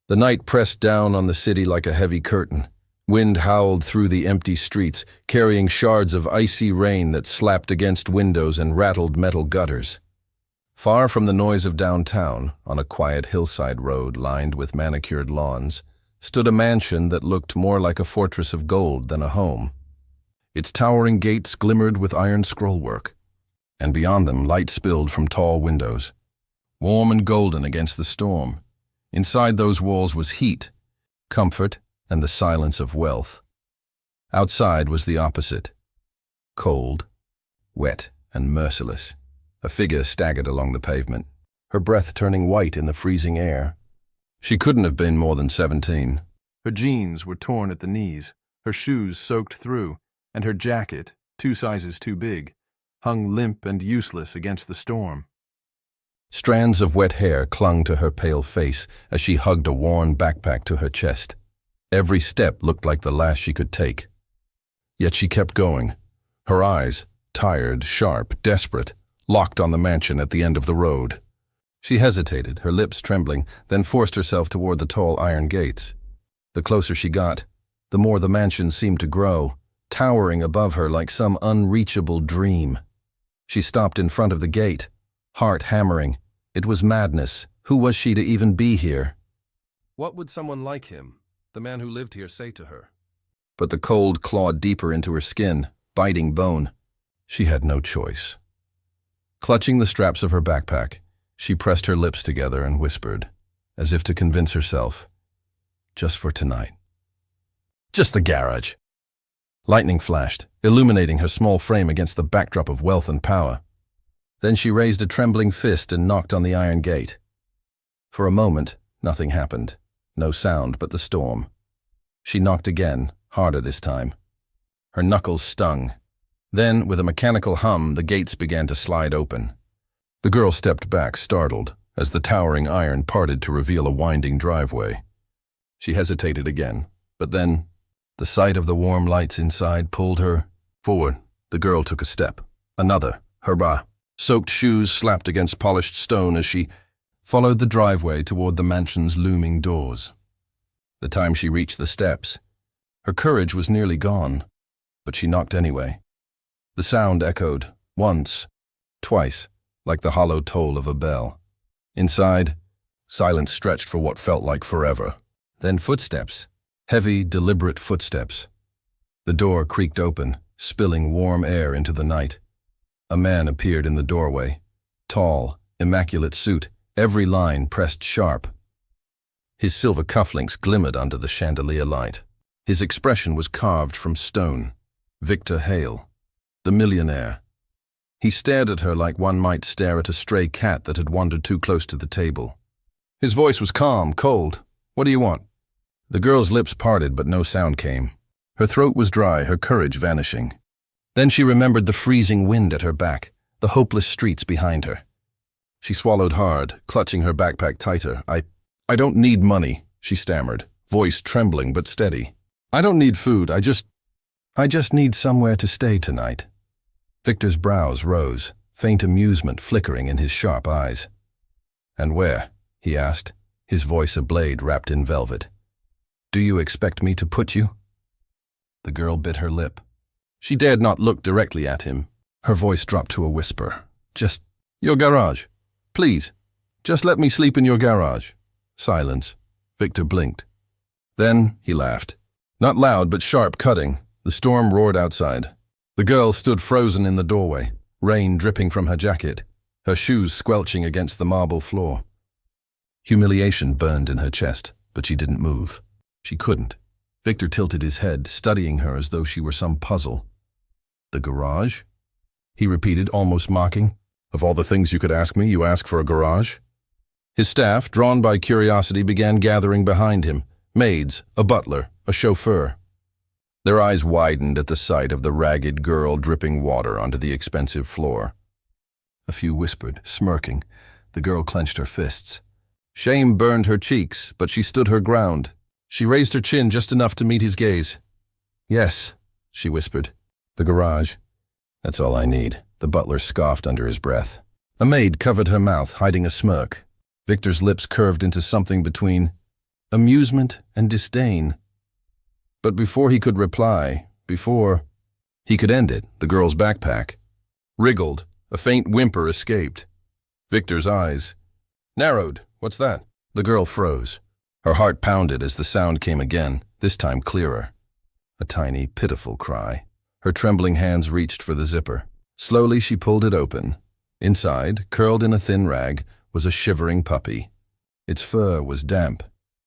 The night pressed down on the city like a heavy curtain. Wind howled through the empty streets, carrying shards of icy rain that slapped against windows and rattled metal gutters. Far from the noise of downtown, on a quiet hillside road lined with manicured lawns, stood a mansion that looked more like a fortress of gold than a home. Its towering gates glimmered with iron scrollwork, and beyond them light spilled from tall windows, warm and golden against the storm. Inside those walls was heat, comfort, and the silence of wealth. Outside was the opposite. Cold, wet, and merciless. A figure staggered along the pavement, her breath turning white in the freezing air. She couldn't have been more than 17. Her jeans were torn at the knees, her shoes soaked through, and her jacket, 2 sizes too big, hung limp and useless against the storm. Strands of wet hair clung to her pale face as she hugged a worn backpack to her chest. Every step looked like the last she could take. Yet she kept going, her eyes, tired, sharp, desperate, locked on the mansion at the end of the road. She hesitated, her lips trembling, then forced herself toward the tall iron gates. The closer she got, the more the mansion seemed to grow, towering above her like some unreachable dream. She stopped in front of the gate, heart hammering. It was madness. Who was she to even be here? What would someone like him, the man who lived here, say to her? But the cold clawed deeper into her skin, biting bone. She had no choice. Clutching the straps of her backpack, she pressed her lips together and whispered, as if to convince herself, just for tonight. Just the garage. Lightning flashed, illuminating her small frame against the backdrop of wealth and power. Then she raised a trembling fist and knocked on the iron gate. For a moment, nothing happened. No sound but the storm. She knocked again, harder this time. Her knuckles stung. Then, with a mechanical hum, the gates began to slide open. The girl stepped back, startled, as the towering iron parted to reveal a winding driveway. She hesitated again, but then, the sight of the warm lights inside pulled her forward. The girl took a step. Another. Hurrah! Soaked shoes slapped against polished stone as she followed the driveway toward the mansion's looming doors. The time she reached the steps, her courage was nearly gone, but she knocked anyway. The sound echoed, once, twice, like the hollow toll of a bell. Inside, silence stretched for what felt like forever. Then footsteps, heavy, deliberate footsteps. The door creaked open, spilling warm air into the night. A man appeared in the doorway, tall, immaculate suit, every line pressed sharp. His silver cufflinks glimmered under the chandelier light. His expression was carved from stone. Victor Hale, the millionaire. He stared at her like one might stare at a stray cat that had wandered too close to the table. His voice was calm, cold. What do you want? The girl's lips parted, but no sound came. Her throat was dry, her courage vanishing. Then she remembered the freezing wind at her back, the hopeless streets behind her. She swallowed hard, clutching her backpack tighter. I don't need money, she stammered, voice trembling but steady. I don't need food, I just need somewhere to stay tonight. Victor's brows rose, faint amusement flickering in his sharp eyes. And where? He asked, his voice a blade wrapped in velvet. Do you expect me to put you? The girl bit her lip. She dared not look directly at him. Her voice dropped to a whisper. Just, your garage. Please, just let me sleep in your garage. Silence. Victor blinked. Then he laughed. Not loud, but sharp, cutting. The storm roared outside. The girl stood frozen in the doorway, rain dripping from her jacket, her shoes squelching against the marble floor. Humiliation burned in her chest, but she didn't move. She couldn't. Victor tilted his head, studying her as though she were some puzzle. The garage? He repeated, almost mocking. Of all the things you could ask me, you ask for a garage? His staff, drawn by curiosity, began gathering behind him. Maids, a butler, a chauffeur. Their eyes widened at the sight of the ragged girl dripping water onto the expensive floor. A few whispered, smirking. The girl clenched her fists. Shame burned her cheeks, but she stood her ground. She raised her chin just enough to meet his gaze. Yes, she whispered. The garage. That's all I need. The butler scoffed under his breath. A maid covered her mouth, hiding a smirk. Victor's lips curved into something between, amusement and disdain. But before he could reply, before he could end it, the girl's backpack wriggled. A faint whimper escaped. Victor's eyes narrowed. "What's that?" The girl froze. Her heart pounded as the sound came again, this time clearer. A tiny, pitiful cry. Her trembling hands reached for the zipper. Slowly she pulled it open. Inside, curled in a thin rag, was a shivering puppy. Its fur was damp,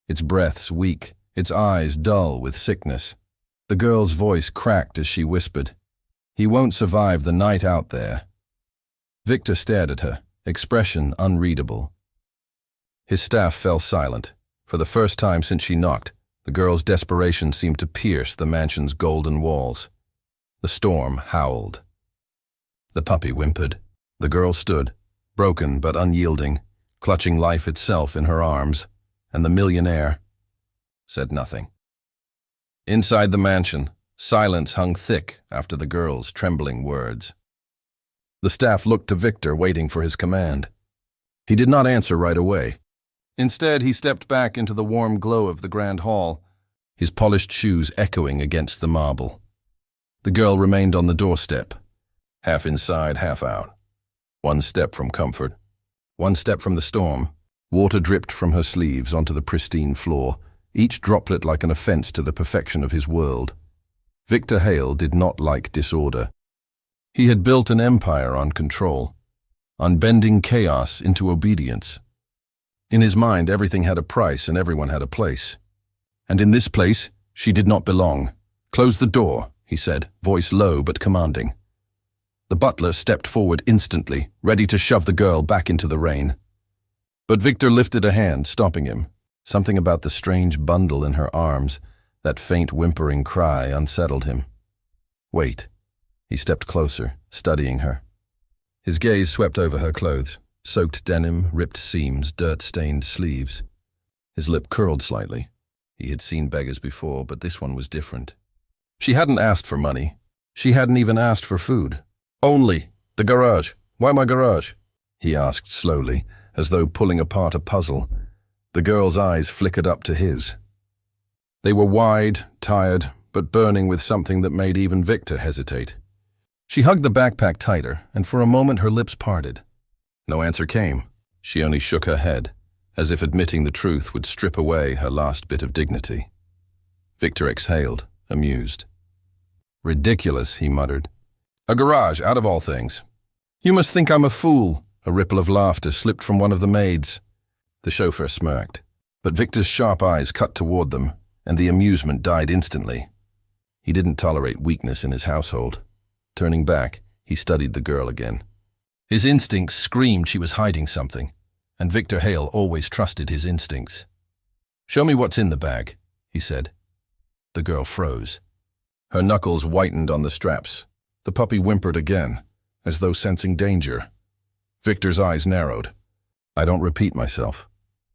its breaths weak, its eyes dull with sickness. The girl's voice cracked as she whispered, "He won't survive the night out there." Victor stared at her, expression unreadable. His staff fell silent. For the first time since she knocked, the girl's desperation seemed to pierce the mansion's golden walls. The storm howled. The puppy whimpered. The girl stood, broken but unyielding, clutching life itself in her arms, and the millionaire said nothing. Inside the mansion, silence hung thick after the girl's trembling words. The staff looked to Victor, waiting for his command. He did not answer right away. Instead, he stepped back into the warm glow of the grand hall, his polished shoes echoing against the marble. The girl remained on the doorstep, half inside, half out. One step from comfort, one step from the storm. Water dripped from her sleeves onto the pristine floor, each droplet like an offense to the perfection of his world. Victor Hale did not like disorder. He had built an empire on control, on bending chaos into obedience. In his mind, everything had a price and everyone had a place. And in this place, she did not belong. "Close the door," he said, voice low but commanding. The butler stepped forward instantly, ready to shove the girl back into the rain. But Victor lifted a hand, stopping him. Something about the strange bundle in her arms, that faint whimpering cry, unsettled him. "Wait." He stepped closer, studying her. His gaze swept over her clothes, soaked denim, ripped seams, dirt-stained sleeves. His lip curled slightly. He had seen beggars before, but this one was different. She hadn't asked for money. She hadn't even asked for food. "Only the garage. Why my garage?" he asked slowly, as though pulling apart a puzzle. The girl's eyes flickered up to his. They were wide, tired, but burning with something that made even Victor hesitate. She hugged the backpack tighter, and for a moment her lips parted. No answer came. She only shook her head, as if admitting the truth would strip away her last bit of dignity. Victor exhaled, amused. "Ridiculous," he muttered. "A garage, out of all things. You must think I'm a fool." A ripple of laughter slipped from one of the maids. The chauffeur smirked, but Victor's sharp eyes cut toward them, and the amusement died instantly. He didn't tolerate weakness in his household. Turning back, he studied the girl again. His instincts screamed she was hiding something, and Victor Hale always trusted his instincts. "Show me what's in the bag," he said. The girl froze. Her knuckles whitened on the straps. The puppy whimpered again, as though sensing danger. Victor's eyes narrowed. "I don't repeat myself."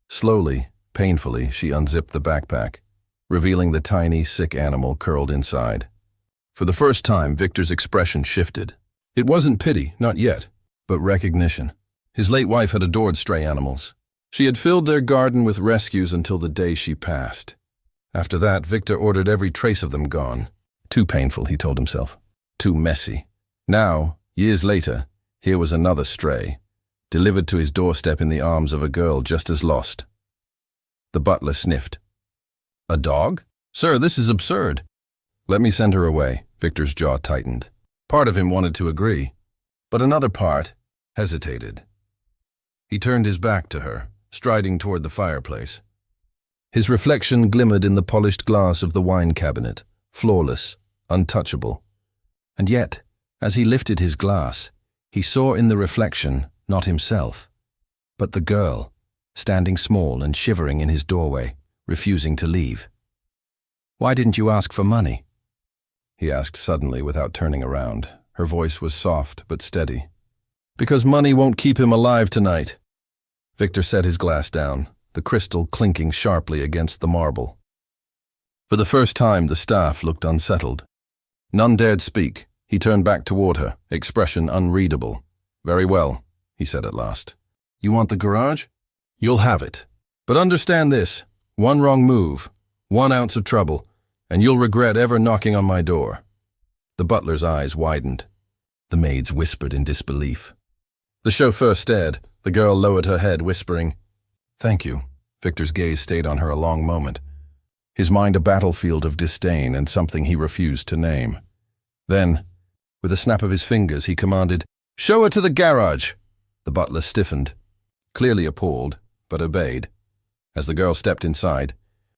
Slowly, painfully, she unzipped the backpack, revealing the tiny, sick animal curled inside. For the first time, Victor's expression shifted. It wasn't pity, not yet, but recognition. His late wife had adored stray animals. She had filled their garden with rescues until the day she passed. After that, Victor ordered every trace of them gone. Too painful, he told himself. Too messy. Now, years later, here was another stray, delivered to his doorstep in the arms of a girl just as lost. The butler sniffed. "A dog? Sir, this is absurd." "Let me send her away." Victor's jaw tightened. Part of him wanted to agree, but another part hesitated. He turned his back to her, striding toward the fireplace. His reflection glimmered in the polished glass of the wine cabinet, flawless, untouchable. And yet, as he lifted his glass, he saw in the reflection not himself, but the girl, standing small and shivering in his doorway, refusing to leave. "Why didn't you ask for money?" he asked suddenly without turning around. Her voice was soft but steady. "Because money won't keep him alive tonight." Victor set his glass down, the crystal clinking sharply against the marble. For the first time, the staff looked unsettled. None dared speak. He turned back toward her, expression unreadable. "Very well," he said at last. "You want the garage? You'll have it. But understand this, One wrong move, 1 ounce of trouble, and you'll regret ever knocking on my door." The butler's eyes widened. The maids whispered in disbelief. The chauffeur stared. The girl lowered her head, whispering, "Thank you." Victor's gaze stayed on her a long moment, his mind a battlefield of disdain and something he refused to name. Then, with a snap of his fingers, he commanded, "Show her to the garage." The butler stiffened, clearly appalled, but obeyed. As the girl stepped inside,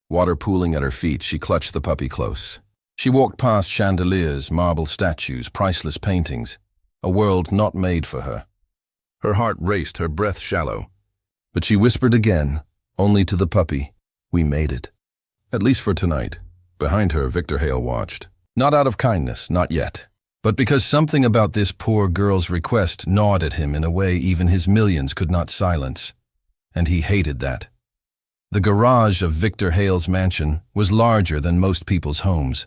water pooling at her feet, she clutched the puppy close. She walked past chandeliers, marble statues, priceless paintings, a world not made for her. Her heart raced, her breath shallow. But she whispered again, only to the puppy, "We made it." At least for tonight. Behind her, Victor Hale watched. Not out of kindness, not yet. But because something about this poor girl's request gnawed at him in a way even his millions could not silence. And he hated that. The garage of Victor Hale's mansion was larger than most people's homes.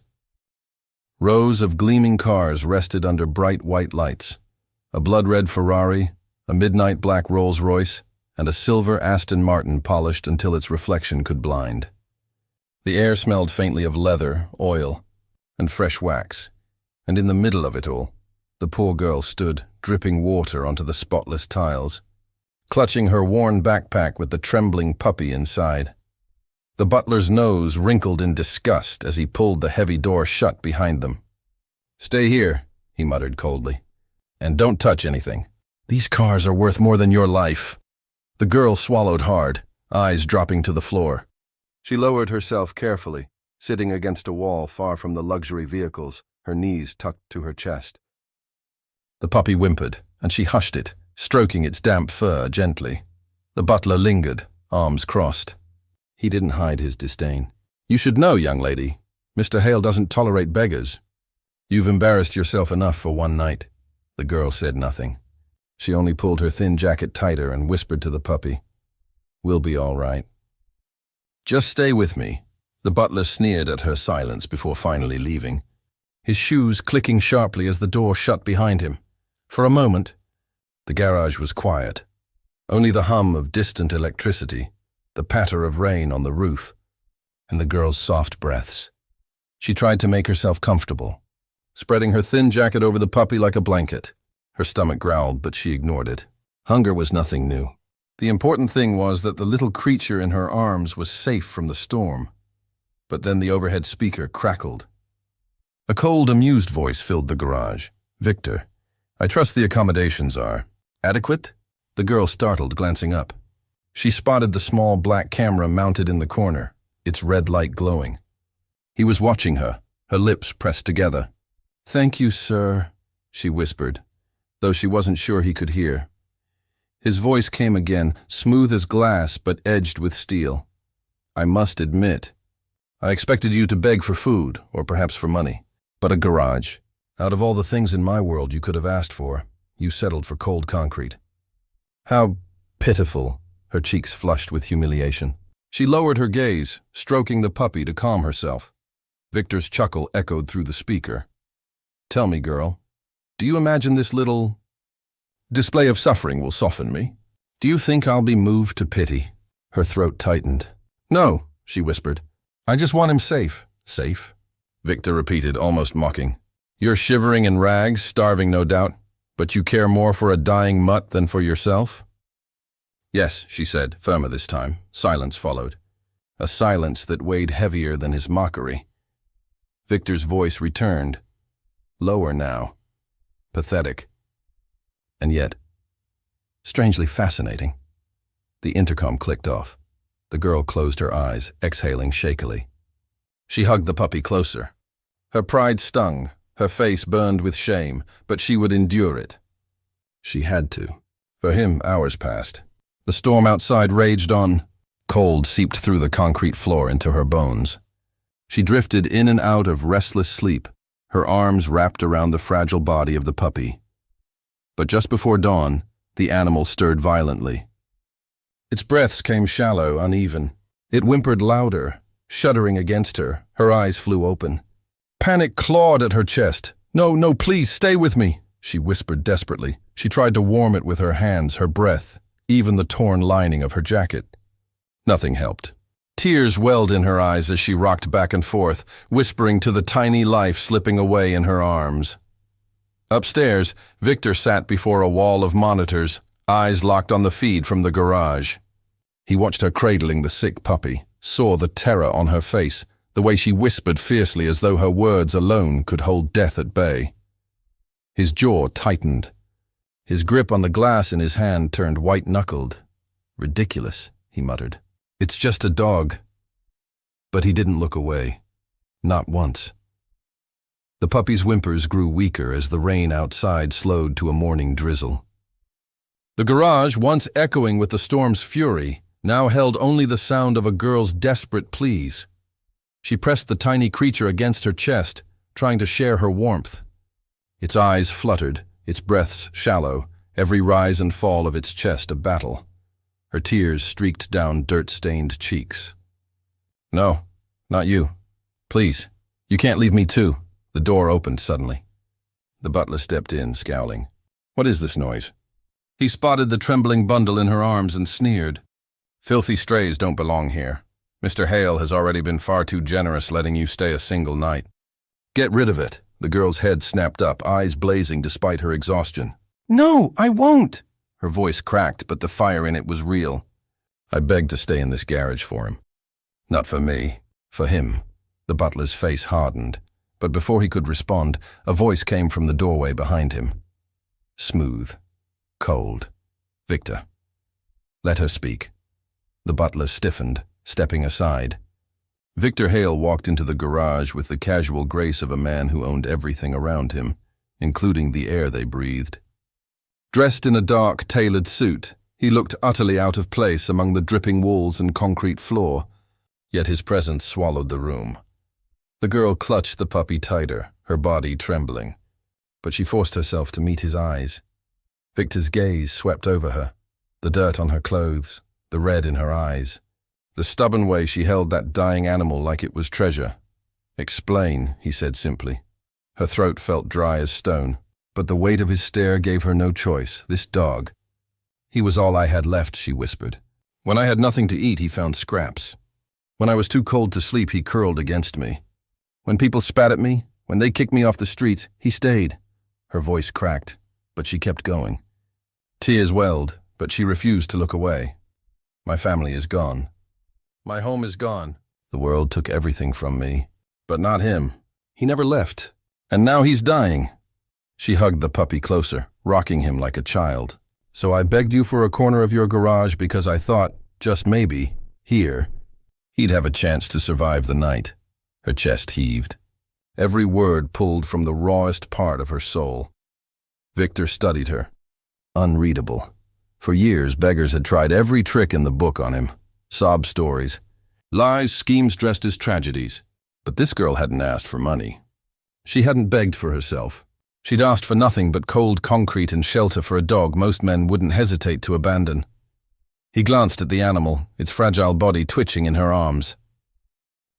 Rows of gleaming cars rested under bright white lights. A blood-red Ferrari, a midnight black Rolls-Royce, and a silver Aston Martin polished until its reflection could blind. The air smelled faintly of leather, oil, and fresh wax, and in the middle of it all, the poor girl stood, dripping water onto the spotless tiles, clutching her worn backpack with the trembling puppy inside. The butler's nose wrinkled in disgust as he pulled the heavy door shut behind them. "Stay here," he muttered coldly, "and don't touch anything. These cars are worth more than your life." The girl swallowed hard, eyes dropping to the floor. She lowered herself carefully, sitting against a wall far from the luxury vehicles, her knees tucked to her chest. The puppy whimpered, and she hushed it, stroking its damp fur gently. The butler lingered, arms crossed. He didn't hide his disdain. "You should know, young lady, Mr. Hale doesn't tolerate beggars. You've embarrassed yourself enough for one night." The girl said nothing. She only pulled her thin jacket tighter and whispered to the puppy, "We'll be all right. Just stay with me." The butler sneered at her silence before finally leaving, his shoes clicking sharply as the door shut behind him. For a moment, the garage was quiet. Only the hum of distant electricity, the patter of rain on the roof, and the girl's soft breaths. She tried to make herself comfortable, spreading her thin jacket over the puppy like a blanket. Her stomach growled, but she ignored it. Hunger was nothing new. The important thing was that the little creature in her arms was safe from the storm. But then the overhead speaker crackled. A cold, amused voice filled the garage. "Victor, I trust the accommodations are adequate?" The girl startled, glancing up. She spotted the small black camera mounted in the corner, its red light glowing. He was watching her, her lips pressed together. "Thank you, sir," she whispered, though she wasn't sure he could hear. His voice came again, smooth as glass but edged with steel. "I must admit, I expected you to beg for food, or perhaps for money. But a garage. Out of all the things in my world you could have asked for, you settled for cold concrete." How pitiful, her cheeks flushed with humiliation. She lowered her gaze, stroking the puppy to calm herself. Victor's chuckle echoed through the speaker. "Tell me, girl, do you imagine this little display of suffering will soften me? Do you think I'll be moved to pity?" Her throat tightened. "No," she whispered. "I just want him safe." "Safe?" Victor repeated, almost mocking. "You're shivering in rags, starving no doubt, but you care more for a dying mutt than for yourself?" "Yes," she said, firmer this time. Silence followed. A silence that weighed heavier than his mockery. Victor's voice returned, lower now, pathetic, and yet strangely fascinating. The intercom clicked off. The girl closed her eyes, exhaling shakily. She hugged the puppy closer. Her pride stung, her face burned with shame, but she would endure it. She had to. For him, hours passed. The storm outside raged on. Cold seeped through the concrete floor into her bones. She drifted in and out of restless sleep, her arms wrapped around the fragile body of the puppy. But just before dawn, the animal stirred violently. Its breaths came shallow, uneven. It whimpered louder, shuddering against her. Her eyes flew open. Panic clawed at her chest. "No, no, please, stay with me," she whispered desperately. She tried to warm it with her hands, her breath, even the torn lining of her jacket. Nothing helped. Tears welled in her eyes as she rocked back and forth, whispering to the tiny life slipping away in her arms. Upstairs, Victor sat before a wall of monitors, eyes locked on the feed from the garage. He watched her cradling the sick puppy, saw the terror on her face, the way she whispered fiercely as though her words alone could hold death at bay. His jaw tightened. His grip on the glass in his hand turned white-knuckled. "Ridiculous," he muttered. "It's just a dog." But he didn't look away. Not once. The puppy's whimpers grew weaker as the rain outside slowed to a morning drizzle. The garage, once echoing with the storm's fury, now held only the sound of a girl's desperate pleas. She pressed the tiny creature against her chest, trying to share her warmth. Its eyes fluttered, its breaths shallow, every rise and fall of its chest a battle. Her tears streaked down dirt-stained cheeks. "No, not you. Please, you can't leave me too." The door opened suddenly. The butler stepped in, scowling. "What is this noise?" He spotted the trembling bundle in her arms and sneered. "Filthy strays don't belong here. Mr. Hale has already been far too generous letting you stay a single night." "Get rid of it." The girl's head snapped up, eyes blazing despite her exhaustion. "No, I won't!" Her voice cracked, but the fire in it was real. "I begged to stay in this garage for him. Not for me, for him." The butler's face hardened, but before he could respond, a voice came from the doorway behind him. Smooth. Cold. "Victor." "Let her speak." The butler stiffened, stepping aside. Victor Hale walked into the garage with the casual grace of a man who owned everything around him, including the air they breathed. Dressed in a dark, tailored suit, he looked utterly out of place among the dripping walls and concrete floor, yet his presence swallowed the room. The girl clutched the puppy tighter, her body trembling, but she forced herself to meet his eyes. Victor's gaze swept over her, the dirt on her clothes, the red in her eyes, the stubborn way she held that dying animal like it was treasure. "Explain," he said simply. Her throat felt dry as stone, but the weight of his stare gave her no choice. This dog. "He was all I had left," she whispered. "When I had nothing to eat, he found scraps. When I was too cold to sleep, he curled against me. When people spat at me, when they kicked me off the streets, he stayed." Her voice cracked, but she kept going. Tears welled, but she refused to look away. "My family is gone. My home is gone. The world took everything from me, but not him. He never left. And now he's dying." She hugged the puppy closer, rocking him like a child. "So I begged you for a corner of your garage because I thought, just maybe, here, he'd have a chance to survive the night." Her chest heaved. Every word pulled from the rawest part of her soul. Victor studied her. Unreadable. For years, beggars had tried every trick in the book on him. Sob stories. Lies, schemes dressed as tragedies. But this girl hadn't asked for money. She hadn't begged for herself. She'd asked for nothing but cold concrete and shelter for a dog most men wouldn't hesitate to abandon. He glanced at the animal, its fragile body twitching in her arms.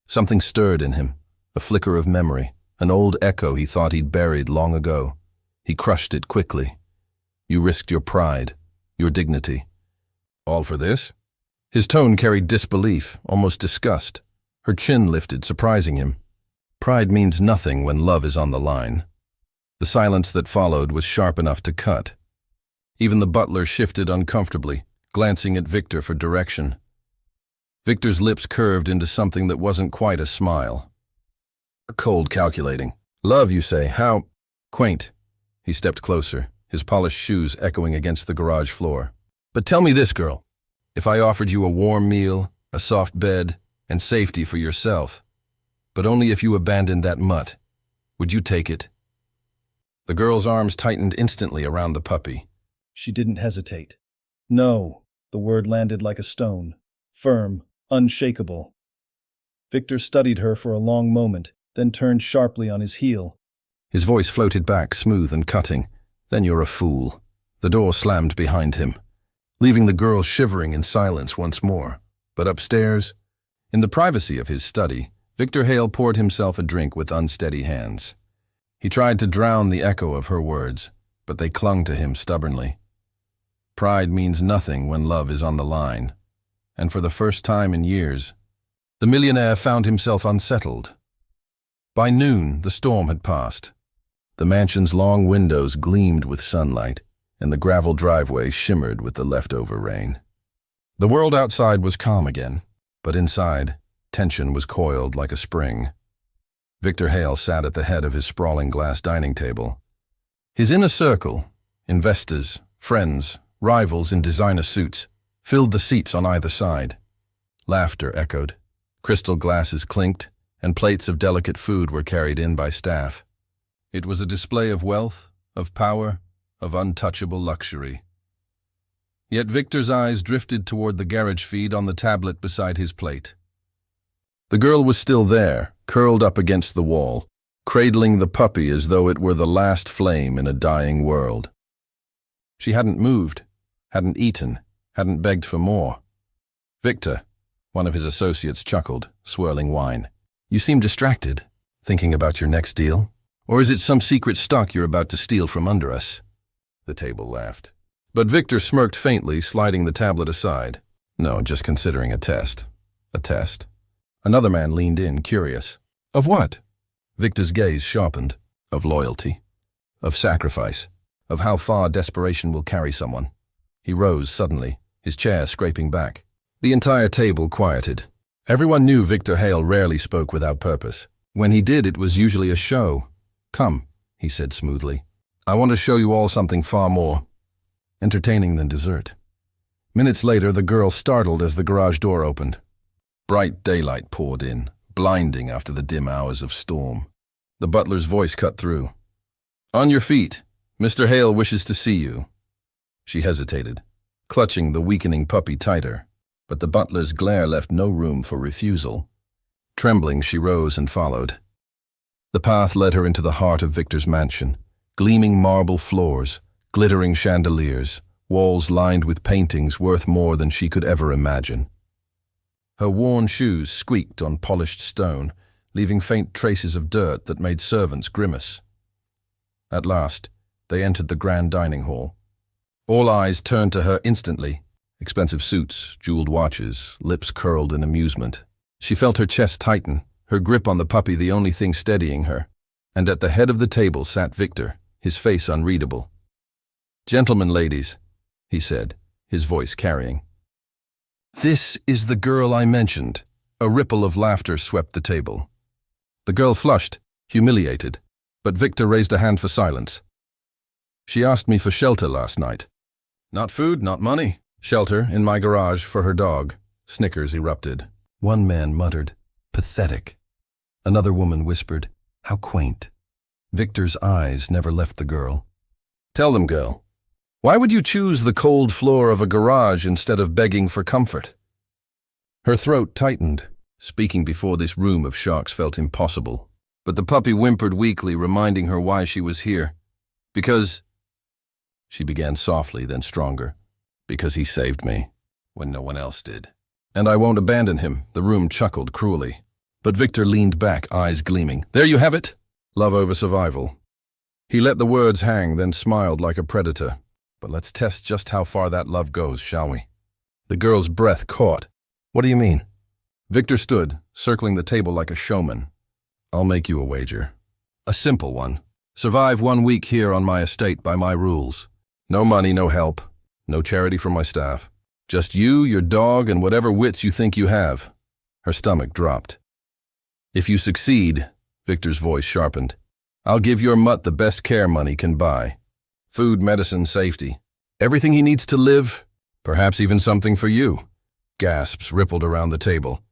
Something stirred in him, a flicker of memory, an old echo he thought he'd buried long ago. He crushed it quickly. "You risked your pride, your dignity. All for this?" His tone carried disbelief, almost disgust. Her chin lifted, surprising him. Pride means nothing when love is on the line. The silence that followed was sharp enough to cut. Even the butler shifted uncomfortably, glancing at Victor for direction. Victor's lips curved into something that wasn't quite a smile. Cold, calculating. "Love, you say? How quaint." He stepped closer, his polished shoes echoing against the garage floor. "But tell me this, girl. If I offered you a warm meal, a soft bed, and safety for yourself, but only if you abandoned that mutt, would you take it?" The girl's arms tightened instantly around the puppy. She didn't hesitate. "No." The word landed like a stone. Firm, unshakable. Victor studied her for a long moment, then turned sharply on his heel. His voice floated back, smooth and cutting. "Then you're a fool." The door slammed behind him, leaving the girl shivering in silence once more. But upstairs, in the privacy of his study, Victor Hale poured himself a drink with unsteady hands. He tried to drown the echo of her words, but they clung to him stubbornly. Pride means nothing when love is on the line. And for the first time in years, The millionaire found himself unsettled. By noon, the storm had passed. The mansion's long windows gleamed with sunlight, and the gravel driveway shimmered with the leftover rain. The world outside was calm again, but inside, tension was coiled like a spring. Victor Hale sat at the head of his sprawling glass dining table. His inner circle, investors, friends, rivals in designer suits, filled the seats on either side. Laughter echoed, crystal glasses clinked, and plates of delicate food were carried in by staff. It was a display of wealth, of power, of untouchable luxury. Yet Victor's eyes drifted toward the garage feed on the tablet beside his plate. The girl was still there, curled up against the wall, cradling the puppy as though it were the last flame in a dying world. She hadn't moved, hadn't eaten, hadn't begged for more. Victor, one of his associates, chuckled, swirling wine. You seem distracted, thinking about your next deal. Or is it some secret stock you're about to steal from under us? The table laughed. But Victor smirked faintly, sliding the tablet aside. No, just considering a test. A test. Another man leaned in, curious. Of what? Victor's gaze sharpened. Of loyalty. Of sacrifice. Of how far desperation will carry someone. He rose suddenly, his chair scraping back. The entire table quieted. Everyone knew Victor Hale rarely spoke without purpose. When he did, it was usually a show. Come, he said smoothly. I want to show you all something far more entertaining than dessert. Minutes later, the girl startled as the garage door opened. Bright daylight poured in, blinding after the dim hours of storm. The butler's voice cut through. On your feet. Mr. Hale wishes to see you. She hesitated, clutching the weakening puppy tighter, but the butler's glare left no room for refusal. Trembling, she rose and followed. The path led her into the heart of Victor's mansion, gleaming marble floors, glittering chandeliers, walls lined with paintings worth more than she could ever imagine. Her worn shoes squeaked on polished stone, leaving faint traces of dirt that made servants grimace. At last, they entered the grand dining hall. All eyes turned to her instantly. Expensive suits, jeweled watches, lips curled in amusement. She felt her chest tighten, her grip on the puppy the only thing steadying her. And at the head of the table sat Victor, his face unreadable. Gentlemen, ladies, he said, his voice carrying. This is the girl I mentioned. A ripple of laughter swept the table. The girl flushed, humiliated, but Victor raised a hand for silence. She asked me for shelter last night. Not food, not money. Shelter in my garage for her dog. Snickers erupted. One man muttered, pathetic. Another woman whispered, how quaint. Victor's eyes never left the girl. Tell them, girl. Why would you choose the cold floor of a garage instead of begging for comfort? Her throat tightened. Speaking before this room of sharks felt impossible. But the puppy whimpered weakly, reminding her why she was here. Because... She began softly, then stronger. Because he saved me, when no one else did. And I won't abandon him, the room chuckled cruelly. But Victor leaned back, eyes gleaming. There you have it. Love over survival. He let the words hang, then smiled like a predator. But let's test just how far that love goes, shall we? The girl's breath caught. What do you mean? Victor stood, circling the table like a showman. I'll make you a wager. A simple one. Survive 1 week here on my estate by my rules. No money, no help. No charity from my staff. Just you, your dog, and whatever wits you think you have. Her stomach dropped. If you succeed, Victor's voice sharpened, I'll give your mutt the best care money can buy. Food, medicine, safety. Everything he needs to live, perhaps even something for you. Gasps rippled around the table.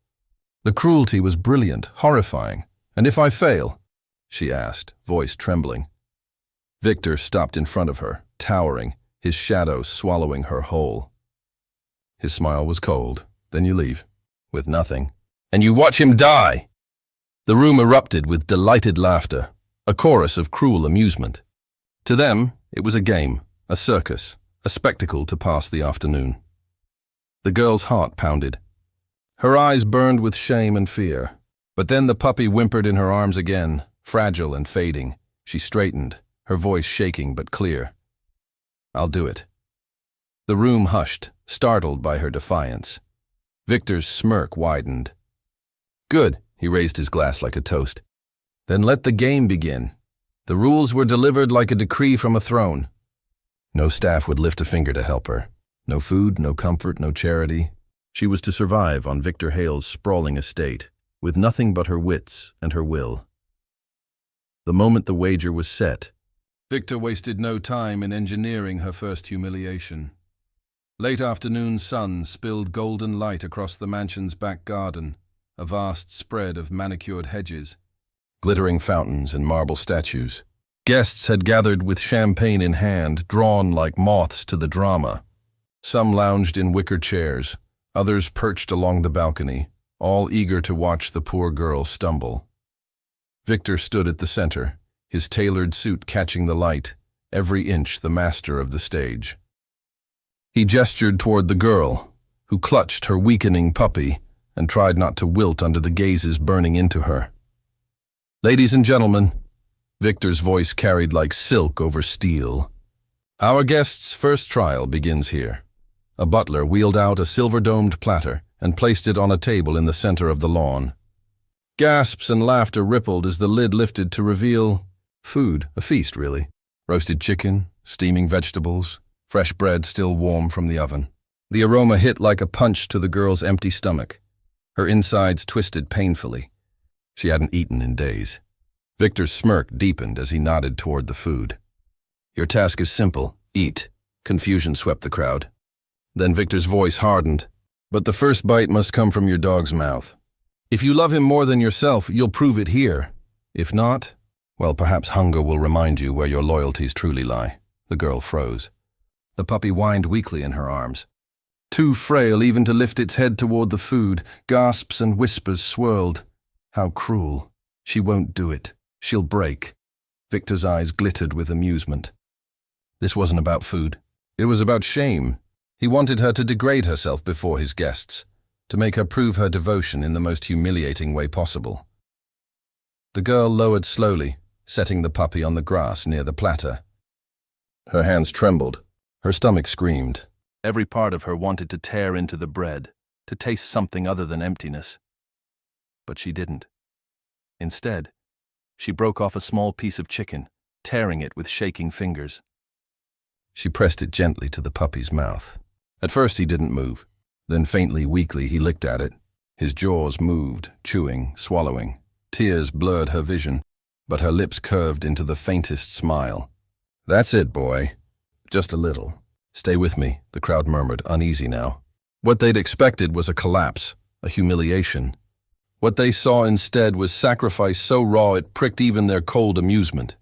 The cruelty was brilliant, horrifying. And if I fail? She asked, voice trembling. Victor stopped in front of her, towering, his shadow swallowing her whole. His smile was cold. Then you leave. With nothing. And you watch him die! The room erupted with delighted laughter, a chorus of cruel amusement. To them, it was a game, a circus, a spectacle to pass the afternoon. The girl's heart pounded. Her eyes burned with shame and fear. But then the puppy whimpered in her arms again, fragile and fading. She straightened, her voice shaking but clear. I'll do it. The room hushed, startled by her defiance. Victor's smirk widened. Good, he raised his glass like a toast. Then let the game begin. The rules were delivered like a decree from a throne. No staff would lift a finger to help her. No food, no comfort, no charity. She was to survive on Victor Hale's sprawling estate, with nothing but her wits and her will. The moment the wager was set, Victor wasted no time in engineering her first humiliation. Late afternoon sun spilled golden light across the mansion's back garden, a vast spread of manicured hedges, glittering fountains and marble statues. Guests had gathered with champagne in hand, drawn like moths to the drama. Some lounged in wicker chairs, others perched along the balcony, all eager to watch the poor girl stumble. Victor stood at the center, his tailored suit catching the light, every inch the master of the stage. He gestured toward the girl, who clutched her weakening puppy and tried not to wilt under the gazes burning into her. "Ladies and gentlemen," Victor's voice carried like silk over steel, "our guest's first trial begins here." A butler wheeled out a silver-domed platter and placed it on a table in the center of the lawn. Gasps and laughter rippled as the lid lifted to reveal food, a feast really. Roasted chicken, steaming vegetables, fresh bread still warm from the oven. The aroma hit like a punch to the girl's empty stomach. Her insides twisted painfully. She hadn't eaten in days. Victor's smirk deepened as he nodded toward the food. "Your task is simple. Eat." Confusion swept the crowd. Then Victor's voice hardened. "But the first bite must come from your dog's mouth. If you love him more than yourself, you'll prove it here. If not, well, perhaps hunger will remind you where your loyalties truly lie." The girl froze. The puppy whined weakly in her arms. Too frail even to lift its head toward the food, gasps and whispers swirled. How cruel. She won't do it. She'll break. Victor's eyes glittered with amusement. This wasn't about food. It was about shame. He wanted her to degrade herself before his guests, to make her prove her devotion in the most humiliating way possible. The girl lowered slowly, setting the puppy on the grass near the platter. Her hands trembled. Her stomach screamed. Every part of her wanted to tear into the bread, to taste something other than emptiness. But she didn't. Instead, she broke off a small piece of chicken, tearing it with shaking fingers. She pressed it gently to the puppy's mouth. At first he didn't move. Then faintly, weakly, he licked at it. His jaws moved, chewing, swallowing. Tears blurred her vision, but her lips curved into the faintest smile. "That's it, boy. Just a little. Stay with me," the crowd murmured, uneasy now. What they'd expected was a collapse, a humiliation. What they saw instead was sacrifice so raw it pricked even their cold amusement.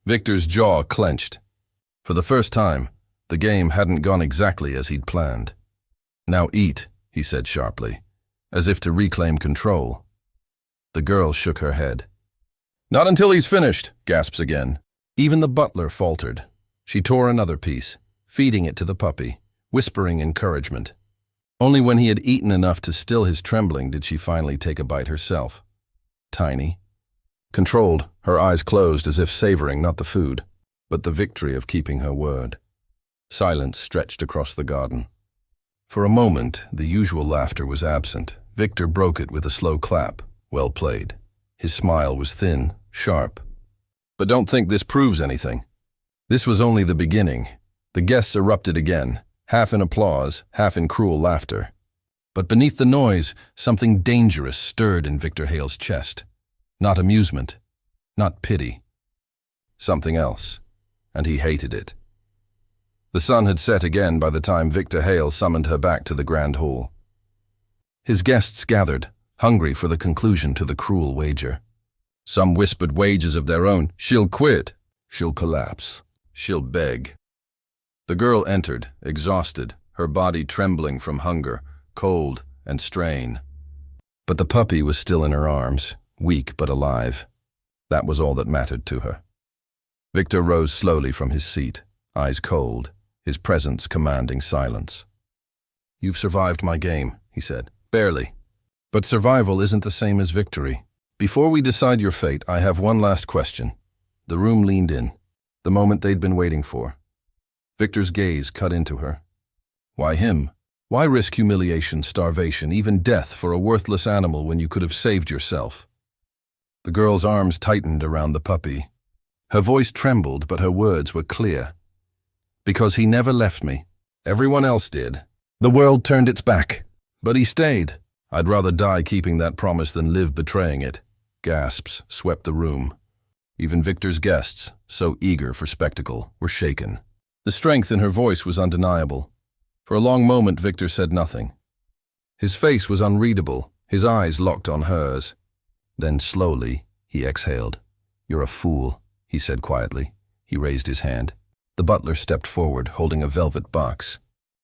Victor's jaw clenched. For the first time, the game hadn't gone exactly as he'd planned. "Now eat," he said sharply, as if to reclaim control. The girl shook her head. "Not until he's finished," gasps again. Even the butler faltered. She tore another piece, feeding it to the puppy, whispering encouragement. Only when he had eaten enough to still his trembling did she finally take a bite herself. Tiny. Controlled, her eyes closed as if savoring not the food, but the victory of keeping her word. Silence stretched across the garden. For a moment, the usual laughter was absent. Victor broke it with a slow clap. Well played. His smile was thin, sharp. "But don't think this proves anything." This was only the beginning. The guests erupted again, half in applause, half in cruel laughter. But beneath the noise, something dangerous stirred in Victor Hale's chest. Not amusement, not pity. Something else, and he hated it. The sun had set again by the time Victor Hale summoned her back to the grand hall. His guests gathered, hungry for the conclusion to the cruel wager. Some whispered wages of their own. "She'll quit. She'll collapse. She'll beg." The girl entered, exhausted, her body trembling from hunger, cold, and strain. But the puppy was still in her arms, weak but alive. That was all that mattered to her. Victor rose slowly from his seat, eyes cold, his presence commanding silence. "You've survived my game," he said. "Barely. But survival isn't the same as victory. Before we decide your fate, I have one last question." The room leaned in, the moment they'd been waiting for. Victor's gaze cut into her. "Why him? Why risk humiliation, starvation, even death for a worthless animal when you could have saved yourself? The girl's arms tightened around the puppy. Her voice trembled, but her words were clear. Because he never left me. Everyone else did. The world turned its back. But he stayed. I'd rather die keeping that promise than live betraying it. Gasps swept the room. Even Victor's guests, so eager for spectacle, were shaken. The strength in her voice was undeniable. For a long moment, Victor said nothing. His face was unreadable, his eyes locked on hers. Then slowly, he exhaled. "You're a fool," he said quietly. He raised his hand. The butler stepped forward, holding a velvet box.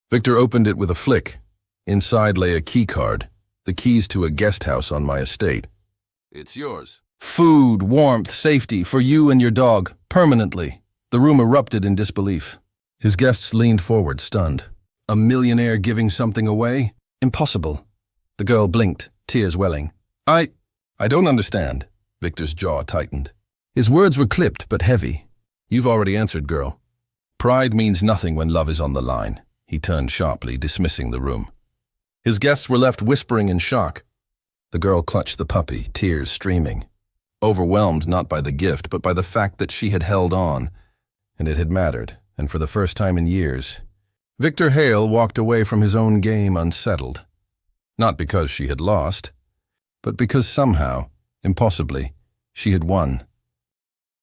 Victor opened it with a flick. Inside lay a key card, the keys to a guest house on my estate. "It's yours." "Food, warmth, safety, for you and your dog, permanently." The room erupted in disbelief. His guests leaned forward, stunned. A millionaire giving something away? Impossible. The girl blinked, tears welling. I don't understand." Victor's jaw tightened. His words were clipped but heavy. "You've already answered, girl. Pride means nothing when love is on the line." He turned sharply, dismissing the room. His guests were left whispering in shock. The girl clutched the puppy, tears streaming. Overwhelmed not by the gift, but by the fact that she had held on, and it had mattered, and for the first time in years. Victor Hale walked away from his own game unsettled. Not because she had lost, but because somehow, impossibly, she had won.